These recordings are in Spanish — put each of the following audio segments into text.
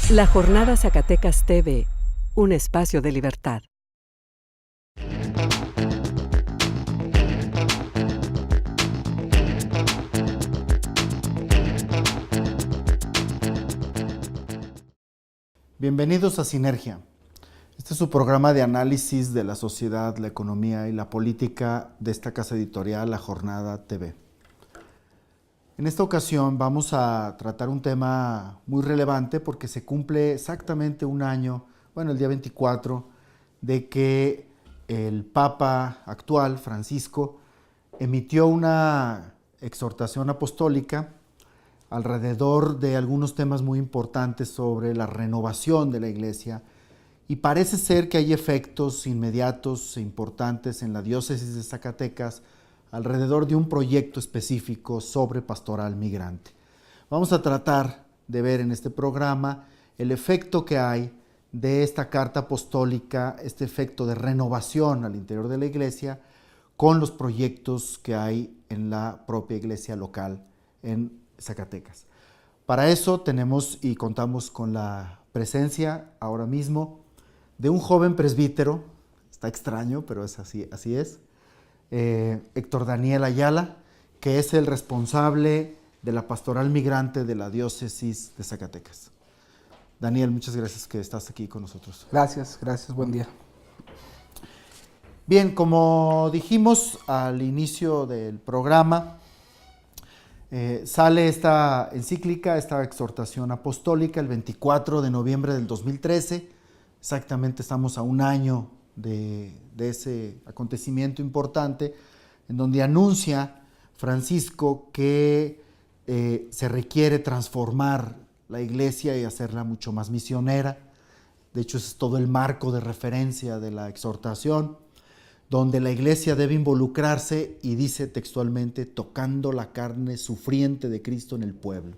La Jornada Zacatecas TV, un espacio de libertad. Bienvenidos a Sinergia. Este es su programa de análisis de la sociedad, la economía y la política de esta casa editorial, La Jornada TV. En esta ocasión vamos a tratar un tema muy relevante porque se cumple exactamente un año, el día 24, de que el Papa actual, Francisco, emitió una exhortación apostólica alrededor de algunos temas muy importantes sobre la renovación de la Iglesia, y parece ser que hay efectos inmediatos e importantes en la diócesis de Zacatecas alrededor de un proyecto específico sobre pastoral migrante. Vamos a tratar de ver en este programa el efecto que hay de esta carta apostólica, este efecto de renovación al interior de la Iglesia con los proyectos que hay en la propia iglesia local en Zacatecas. Para eso tenemos y contamos con la presencia ahora mismo de un joven presbítero, está extraño, pero es así es, Héctor Daniel Ayala, que es el responsable de la pastoral migrante de la diócesis de Zacatecas. Daniel, muchas gracias que estás aquí con nosotros. Gracias, buen día. Bien, como dijimos al inicio del programa, sale esta encíclica, esta exhortación apostólica el 24 de noviembre del 2013, exactamente estamos a un año de ese acontecimiento importante, en donde anuncia Francisco que se requiere transformar la iglesia y hacerla mucho más misionera. De hecho, ese es todo el marco de referencia de la exhortación, donde la iglesia debe involucrarse, y dice textualmente, tocando la carne sufriente de Cristo en el pueblo.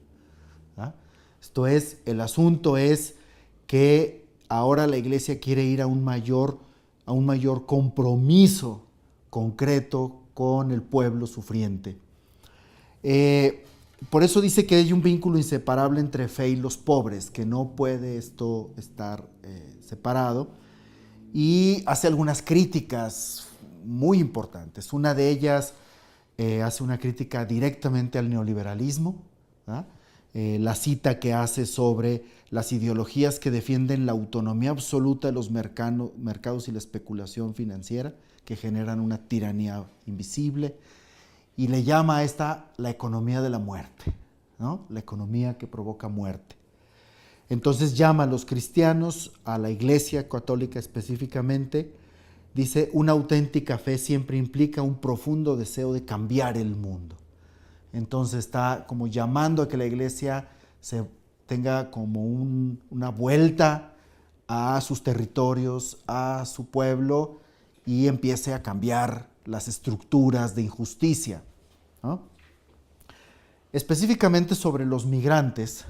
¿Ah? Esto es, el asunto es que ahora la iglesia quiere ir a un mayor compromiso concreto con el pueblo sufriente. Por eso dice que hay un vínculo inseparable entre fe y los pobres, que no puede esto estar separado, y hace algunas críticas muy importantes. Una de ellas hace una crítica directamente al neoliberalismo, ¿verdad? La cita que hace sobre las ideologías que defienden la autonomía absoluta de los mercados y la especulación financiera, que generan una tiranía invisible, y le llama a esta la economía de la muerte, ¿no? La economía que provoca muerte. Entonces llama a los cristianos, a la Iglesia Católica específicamente, dice, una auténtica fe siempre implica un profundo deseo de cambiar el mundo. Entonces está como llamando a que la Iglesia se tenga como una vuelta a sus territorios, a su pueblo, y empiece a cambiar las estructuras de injusticia, ¿no? Específicamente sobre los migrantes,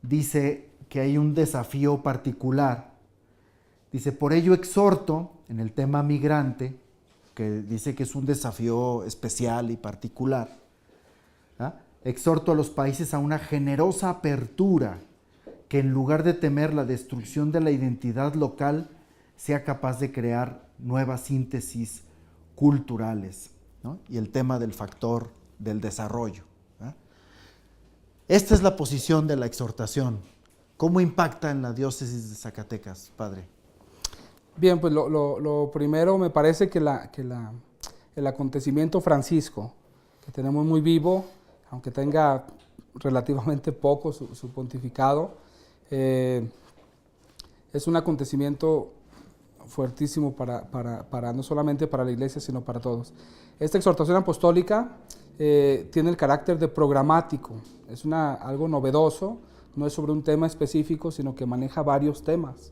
dice que hay un desafío particular. Dice, por ello exhorto, en el tema migrante, que dice que es un desafío especial y particular, ¿ah? Exhorto a los países a una generosa apertura que, en lugar de temer la destrucción de la identidad local, sea capaz de crear nuevas síntesis culturales, ¿no? Y el tema del factor del desarrollo. Esta es la posición de la exhortación. ¿Cómo impacta en la diócesis de Zacatecas, padre? Bien, pues lo primero, me parece que el acontecimiento Francisco, que tenemos muy vivo, aunque tenga relativamente poco su pontificado, es un acontecimiento fuertísimo para no solamente para la iglesia, sino para todos. Esta exhortación apostólica tiene el carácter de programático, es algo novedoso, no es sobre un tema específico, sino que maneja varios temas.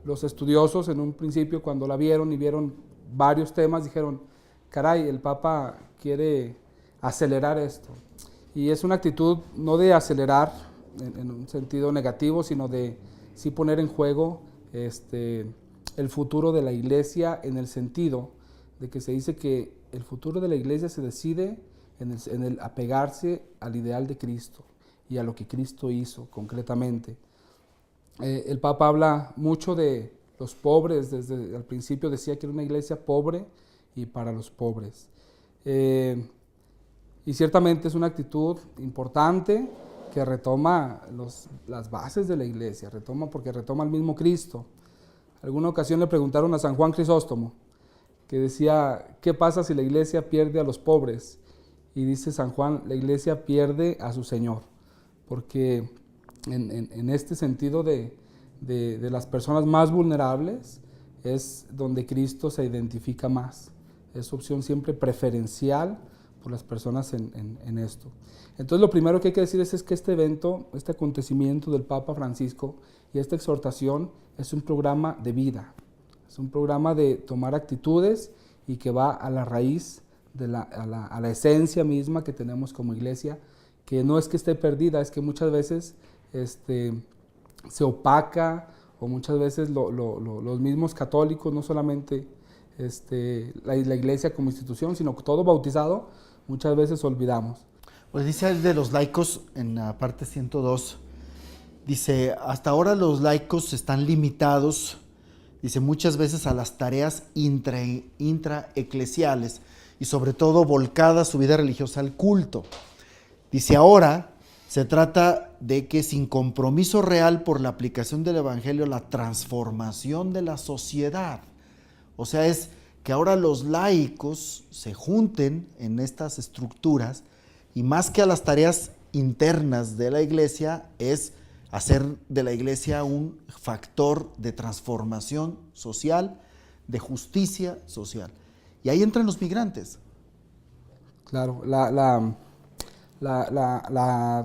Los estudiosos en un principio, cuando la vieron y vieron varios temas, dijeron, caray, el Papa quiere acelerar esto. Y es una actitud no de acelerar en un sentido negativo, sino de sí poner en juego el futuro de la iglesia, en el sentido de que se dice que el futuro de la iglesia se decide en el apegarse al ideal de Cristo y a lo que Cristo hizo concretamente. El Papa habla mucho de los pobres, desde el principio decía que era una iglesia pobre y para los pobres. Y ciertamente es una actitud importante que retoma las bases de la iglesia, porque retoma al mismo Cristo. Alguna ocasión le preguntaron a San Juan Crisóstomo, que decía, ¿qué pasa si la iglesia pierde a los pobres? Y dice San Juan, la iglesia pierde a su Señor, porque en este sentido de las personas más vulnerables es donde Cristo se identifica más. Es opción siempre preferencial por las personas en esto. Entonces lo primero que hay que decir es que este evento, este acontecimiento del Papa Francisco y esta exhortación es un programa de vida, es un programa de tomar actitudes y que va a la raíz, a la esencia misma que tenemos como iglesia, que no es que esté perdida, es que muchas veces se opaca, o muchas veces los mismos católicos, no solamente la iglesia como institución, sino todo bautizado, muchas veces olvidamos. Pues dice el de los laicos en la parte 102, dice, hasta ahora los laicos están limitados, dice, muchas veces a las tareas intraeclesiales y sobre todo volcada su vida religiosa al culto. Dice, ahora se trata de que sin compromiso real por la aplicación del Evangelio, la transformación de la sociedad. O sea, es que ahora los laicos se junten en estas estructuras y más que a las tareas internas de la iglesia, es hacer de la iglesia un factor de transformación social, de justicia social. Y ahí entran los migrantes. Claro,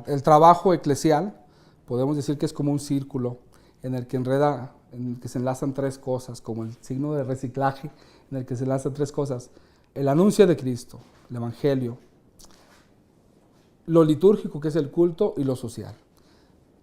el trabajo eclesial, podemos decir que es como un círculo en el que se enlazan tres cosas, como el signo de reciclaje, en el que se enlazan tres cosas: el anuncio de Cristo, el Evangelio, lo litúrgico, que es el culto, y lo social.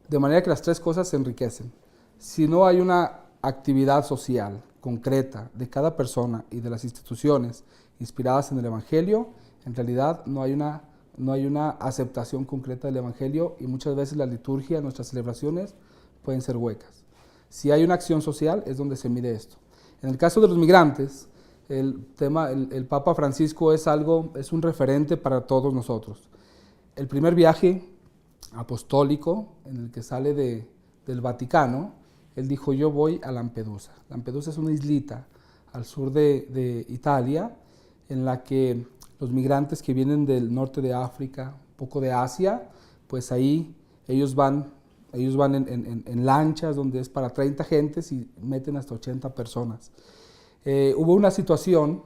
De manera que las tres cosas se enriquecen. Si no hay una actividad social concreta de cada persona y de las instituciones inspiradas en el Evangelio, en realidad no hay una aceptación concreta del Evangelio, y muchas veces la liturgia, nuestras celebraciones, pueden ser huecas. Si hay una acción social, es donde se mide esto. En el caso de los migrantes, el Papa Francisco es un referente para todos nosotros. El primer viaje apostólico en el que sale del Vaticano, él dijo, yo voy a Lampedusa. Lampedusa es una islita al sur de Italia, en la que los migrantes que vienen del norte de África, un poco de Asia, pues ahí ellos van en lanchas donde es para 30 gentes y meten hasta 80 personas. Hubo una situación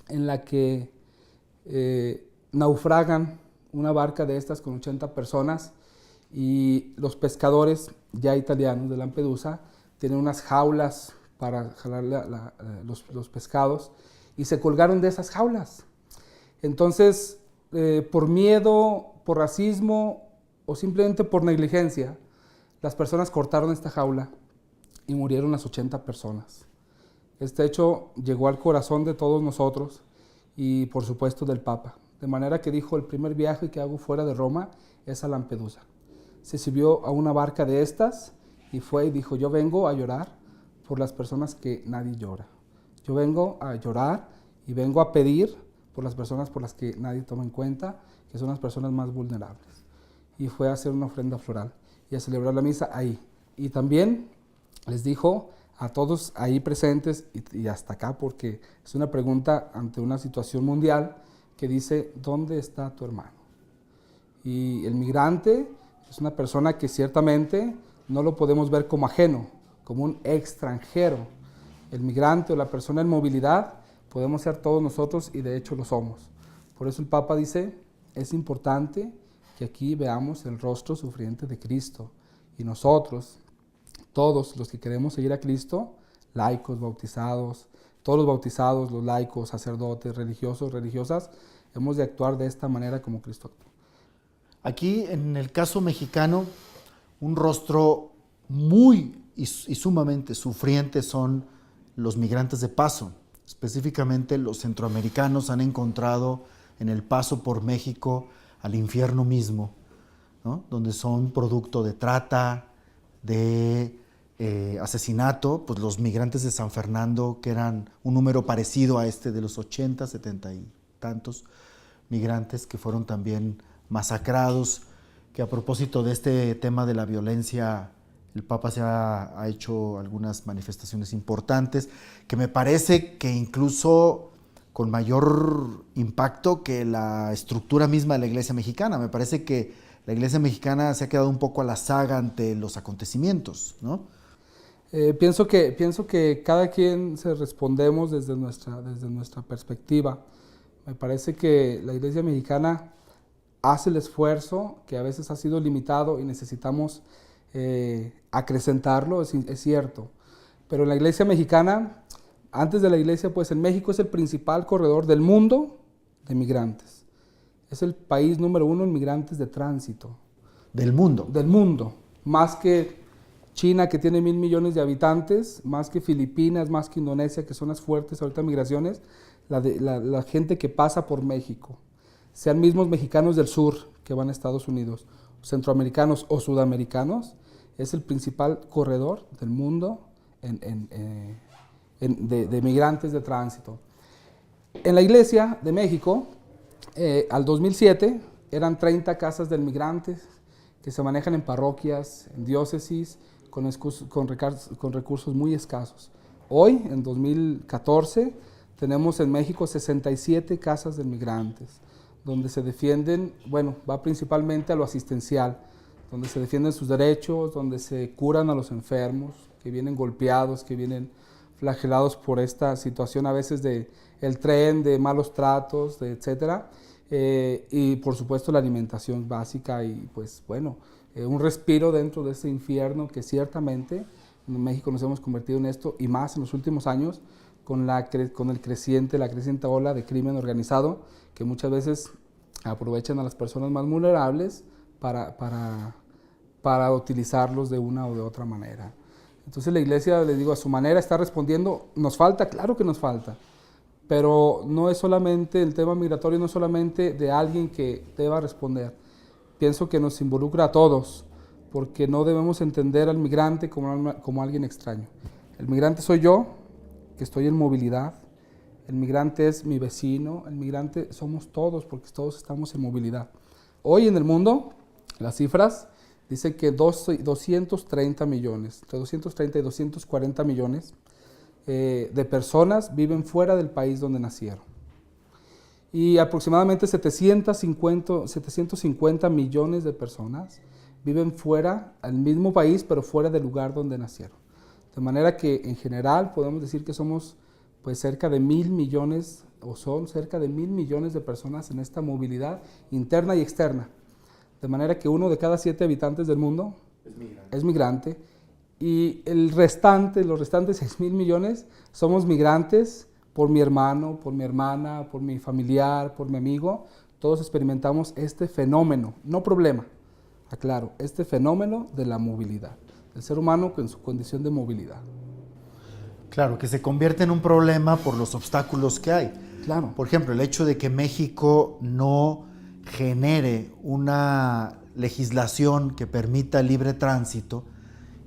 en la que naufragan una barca de estas con 80 personas, y los pescadores ya italianos de Lampedusa tienen unas jaulas para jalar los pescados, y se colgaron de esas jaulas. Entonces, por miedo, por racismo o simplemente por negligencia, las personas cortaron esta jaula y murieron las 80 personas. Este hecho llegó al corazón de todos nosotros y por supuesto del Papa. De manera que dijo, el primer viaje que hago fuera de Roma es a Lampedusa. Se subió a una barca de estas y fue y dijo, yo vengo a llorar por las personas que nadie llora. Yo vengo a llorar y vengo a pedir por las personas por las que nadie toma en cuenta, que son las personas más vulnerables. Y fue a hacer una ofrenda floral y a celebrar la misa ahí. Y también les dijo a todos ahí presentes y hasta acá, porque es una pregunta ante una situación mundial que dice, ¿dónde está tu hermano? Y el migrante es una persona que ciertamente no lo podemos ver como ajeno, como un extranjero. El migrante o la persona en movilidad podemos ser todos nosotros, y de hecho lo somos. Por eso el Papa dice, es importante que aquí veamos el rostro sufriente de Cristo, y nosotros, todos los que queremos seguir a Cristo, laicos, bautizados, todos los bautizados, los laicos, sacerdotes, religiosos, religiosas, hemos de actuar de esta manera como Cristo actuó. Aquí, en el caso mexicano, un rostro muy y sumamente sufriente son los migrantes de paso. Específicamente los centroamericanos han encontrado en el paso por México al infierno mismo, ¿no? Donde son producto de trata, de asesinato, pues los migrantes de San Fernando, que eran un número parecido a este de los 80, 70 y tantos migrantes que fueron también masacrados, que a propósito de este tema de la violencia, el Papa ha hecho algunas manifestaciones importantes, que me parece que incluso con mayor impacto que la estructura misma de la Iglesia mexicana. Me parece que la Iglesia mexicana se ha quedado un poco a la saga ante los acontecimientos, ¿no? Pienso que cada quien se respondemos desde nuestra perspectiva. Me parece que la Iglesia mexicana hace el esfuerzo, que a veces ha sido limitado y necesitamos acrecentarlo, es cierto. Pero la Iglesia mexicana, antes de la Iglesia, pues en México es el principal corredor del mundo de migrantes. Es el país número 1 en migrantes de tránsito. Del mundo. Del mundo, más que China, que tiene 1,000 millones de habitantes, más que Filipinas, más que Indonesia, que son las fuertes ahorita migraciones, la gente que pasa por México, sean mismos mexicanos del sur que van a Estados Unidos, centroamericanos o sudamericanos, es el principal corredor del mundo de migrantes de tránsito. En la Iglesia de México, al 2007, eran 30 casas de migrantes que se manejan en parroquias, en diócesis, con recursos muy escasos. Hoy, en 2014, tenemos en México 67 casas de migrantes, donde se defienden, bueno, va principalmente a lo asistencial, donde se defienden sus derechos, donde se curan a los enfermos, que vienen golpeados, que vienen flagelados por esta situación a veces de el tren, de malos tratos, de etcétera, y por supuesto la alimentación básica y pues bueno, un respiro dentro de ese infierno que ciertamente en México nos hemos convertido en esto y más en los últimos años con la creciente ola de crimen organizado que muchas veces aprovechan a las personas más vulnerables para utilizarlos de una o de otra manera. Entonces la Iglesia, les digo, a su manera está respondiendo. Nos falta, claro que nos falta, pero no es solamente el tema migratorio, no es solamente de alguien que deba responder. Pienso que nos involucra a todos, porque no debemos entender al migrante como alguien extraño. El migrante soy yo, que estoy en movilidad. El migrante es mi vecino, el migrante somos todos, porque todos estamos en movilidad. Hoy en el mundo, las cifras dicen que 230 millones, entre 230 y 240 millones de personas viven fuera del país donde nacieron. Y aproximadamente 750 millones de personas viven fuera, al mismo país, pero fuera del lugar donde nacieron. De manera que en general podemos decir que somos pues cerca de 1,000 millones, o son cerca de 1,000 millones de personas en esta movilidad interna y externa. De manera que 1 de cada 7 habitantes del mundo es migrante. Y los restantes 6,000 millones somos migrantes por mi hermano, por mi hermana, por mi familiar, por mi amigo. Todos experimentamos este fenómeno, no problema, aclaro, este fenómeno de la movilidad, del ser humano en su condición de movilidad. Claro, que se convierte en un problema por los obstáculos que hay. Claro. Por ejemplo, el hecho de que México no genere una legislación que permita libre tránsito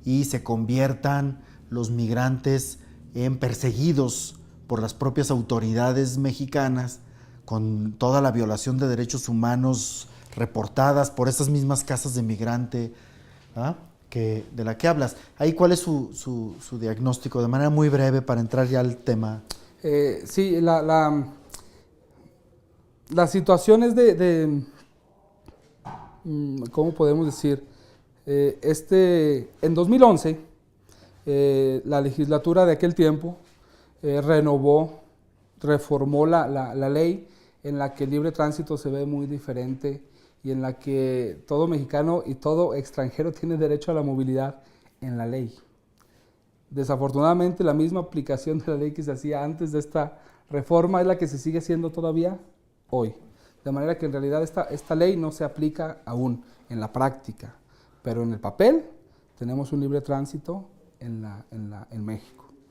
y se conviertan los migrantes en perseguidos por las propias autoridades mexicanas, con toda la violación de derechos humanos reportadas por esas mismas casas de migrante, ¿ah?, de la que hablas. Ahí, ¿cuál es su diagnóstico? De manera muy breve para entrar ya al tema. Sí, las situaciones ¿cómo podemos decir? En 2011, la legislatura de aquel tiempo reformó la ley en la que el libre tránsito se ve muy diferente y en la que todo mexicano y todo extranjero tiene derecho a la movilidad en la ley. Desafortunadamente, la misma aplicación de la ley que se hacía antes de esta reforma es la que se sigue haciendo todavía hoy. De manera que en realidad esta ley no se aplica aún en la práctica, pero en el papel tenemos un libre tránsito en México.